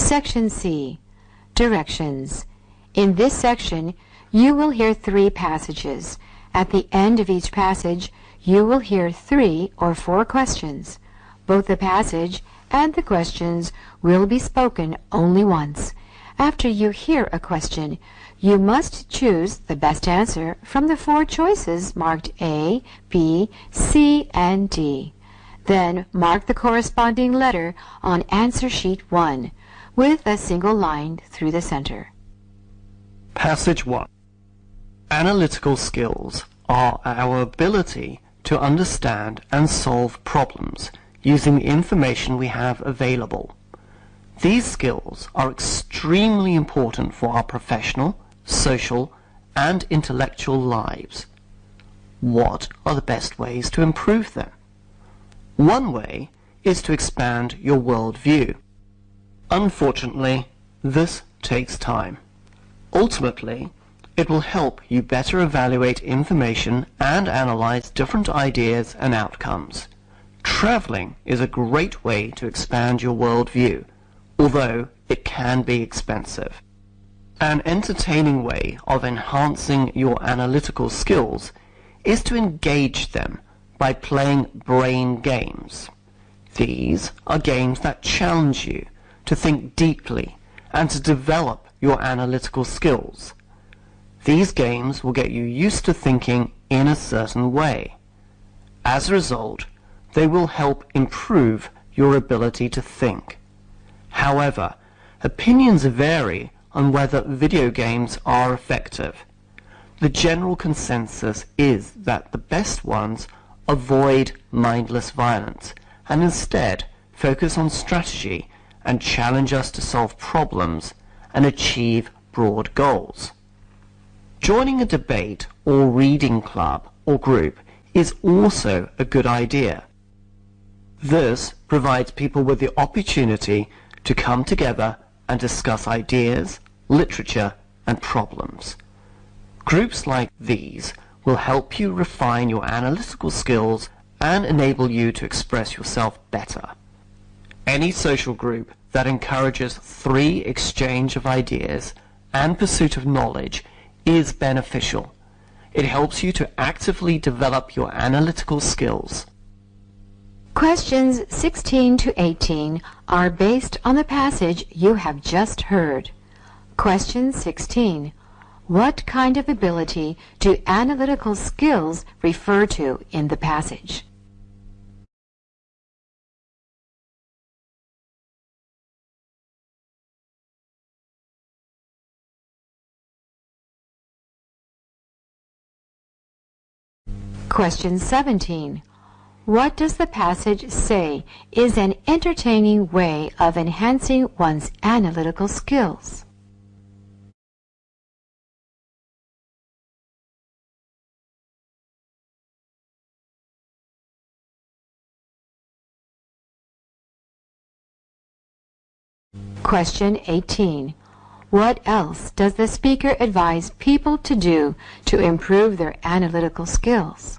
Section C, Directions. In this section, you will hear 3 passages. At the end of each passage, you will hear 3 or 4 questions. Both the passage and the questions will be spoken only once. After you hear a question, you must choose the best answer from the 4 choices marked A, B, C, and D. Then mark the corresponding letter on answer sheet 1 with a single line through the center. Passage 1. Analytical skills are our ability to understand and solve problems using the information we have available. These skills are extremely important for our professional, social, and intellectual lives. What are the best ways to improve them? One way is to expand your worldview. Unfortunately, this takes time. Ultimately, it will help you better evaluate information and analyze different ideas and outcomes. Traveling is a great way to expand your worldview, although it can be expensive. An entertaining way of enhancing your analytical skills is to engage them by playing brain games. These are games that challenge you to think deeply and to develop your analytical skills. These games will get you used to thinking in a certain way. As a result, they will help improve your ability to think. However, opinions vary on whether video games are effective. The general consensus is that the best ones avoid mindless violence and instead focus on strategy and challenge us to solve problems and achieve broad goals. Joining a debate or reading club or group is also a good idea. This provides people with the opportunity to come together and discuss ideas, literature, and problems. Groups like these will help you refine your analytical skills and enable you to express yourself better. Any social group that encourages free exchange of ideas and pursuit of knowledge is beneficial. It helps you to actively develop your analytical skills. Questions 16 to 18 are based on the passage you have just heard. Question 16. What kind of ability do analytical skills refer to in the passage? Question 17. What does the passage say is an entertaining way of enhancing one's analytical skills? Question 18. What else does the speaker advise people to do to improve their analytical skills?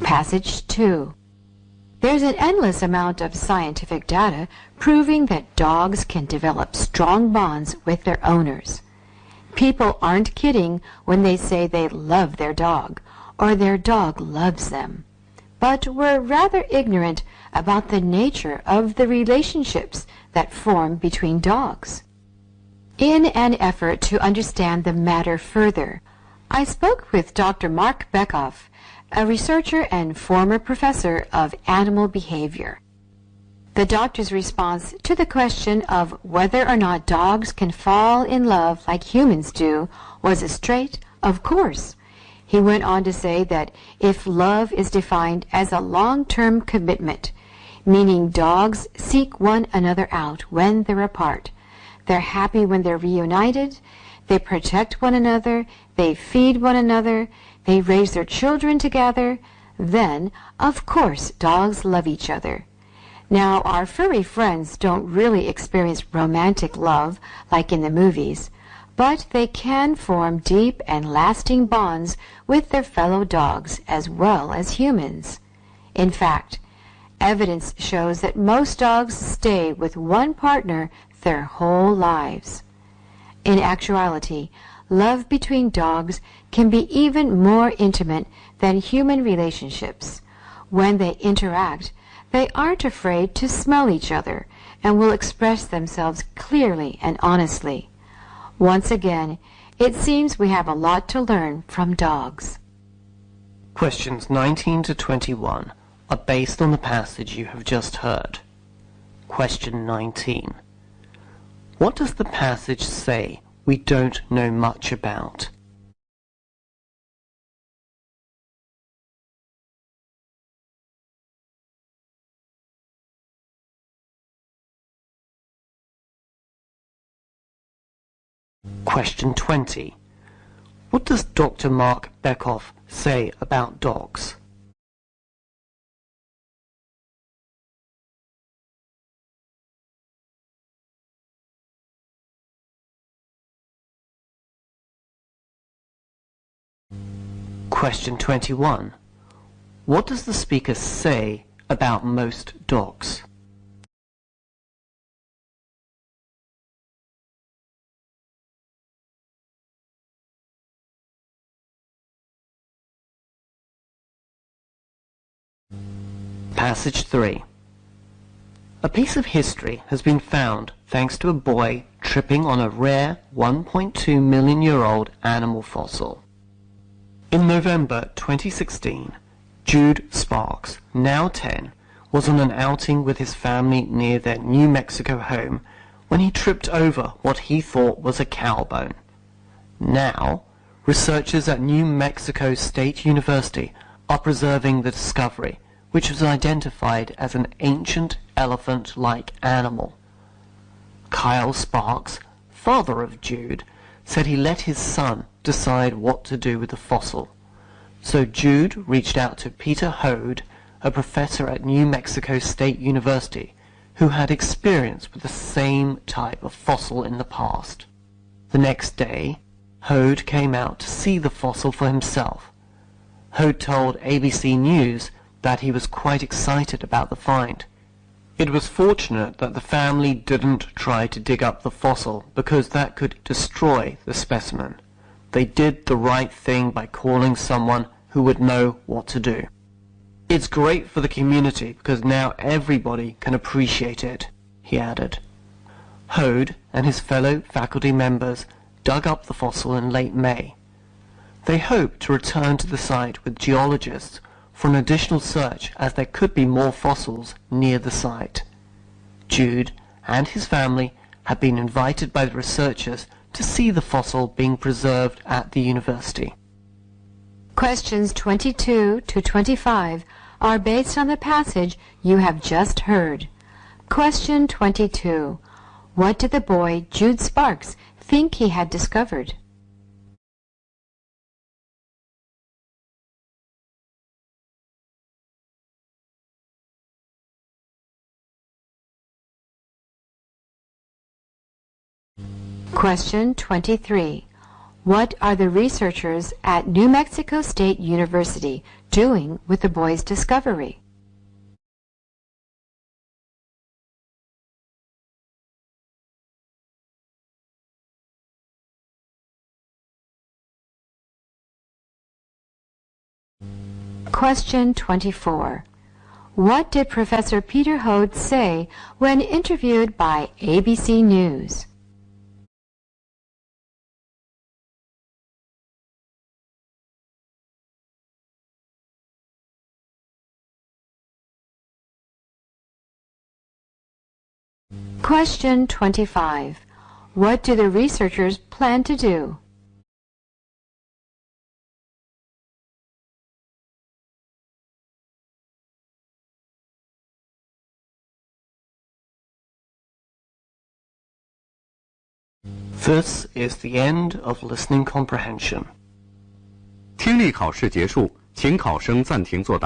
Passage 2. There's an endless amount of scientific data proving that dogs can develop strong bonds with their owners. People aren't kidding when they say they love their dog or their dog loves them. But we're rather ignorant about the nature of the relationships that form between dogs. In an effort to understand the matter further, I spoke with Dr. Mark Beckhoff, a researcher and former professor of animal behavior. The doctor's response to the question of whether or not dogs can fall in love like humans do was a straight, of course. He went on to say that if love is defined as a long-term commitment, meaning dogs seek one another out when they're apart, they're happy when they're reunited, they protect one another, they feed one another, they raise their children together, then, of course, dogs love each other. Now, our furry friends don't really experience romantic love like in the movies, but they can form deep and lasting bonds with their fellow dogs as well as humans. In fact, evidence shows that most dogs stay with one partner their whole lives. In actuality, love between dogs can be even more intimate than human relationships. When they interact, they aren't afraid to smell each other and will express themselves clearly and honestly. Once again, it seems we have a lot to learn from dogs. Questions 19 to 21 are based on the passage you have just heard. Question 19. What does the passage say we don't know much about? Question 20. What does Dr. Mark Beckhoff say about dogs? Question 21. What does the speaker say about most dogs? Passage 3. A piece of history has been found thanks to a boy tripping on a rare 1.2 million year old animal fossil. In November 2016, Jude Sparks, now 10, was on an outing with his family near their New Mexico home when he tripped over what he thought was a cow bone. Now, researchers at New Mexico State University are preserving the discovery, which was identified as an ancient elephant-like animal. Kyle Sparks, father of Jude, said he let his son decide what to do with the fossil. So Jude reached out to Peter Hode, a professor at New Mexico State University, who had experience with the same type of fossil in the past. The next day, Hode came out to see the fossil for himself. Hode told ABC News that he was quite excited about the find. It was fortunate that the family didn't try to dig up the fossil because that could destroy the specimen. They did the right thing by calling someone who would know what to do. It's great for the community because now everybody can appreciate it, he added. Hode and his fellow faculty members dug up the fossil in late May. They hope to return to the site with geologists for an additional search as there could be more fossils near the site. Jude and his family have been invited by the researchers to see the fossil being preserved at the university. Questions 22 to 25 are based on the passage you have just heard. Question 22. What did the boy Jude Sparks think he had discovered? Question 23. What are the researchers at New Mexico State University doing with the boy's discovery? Question 24. What did Professor Peter Hode say when interviewed by ABC News? Question 25. What do the researchers plan to do? This is the end of listening comprehension. 听力考试结束，请考生暂停作答。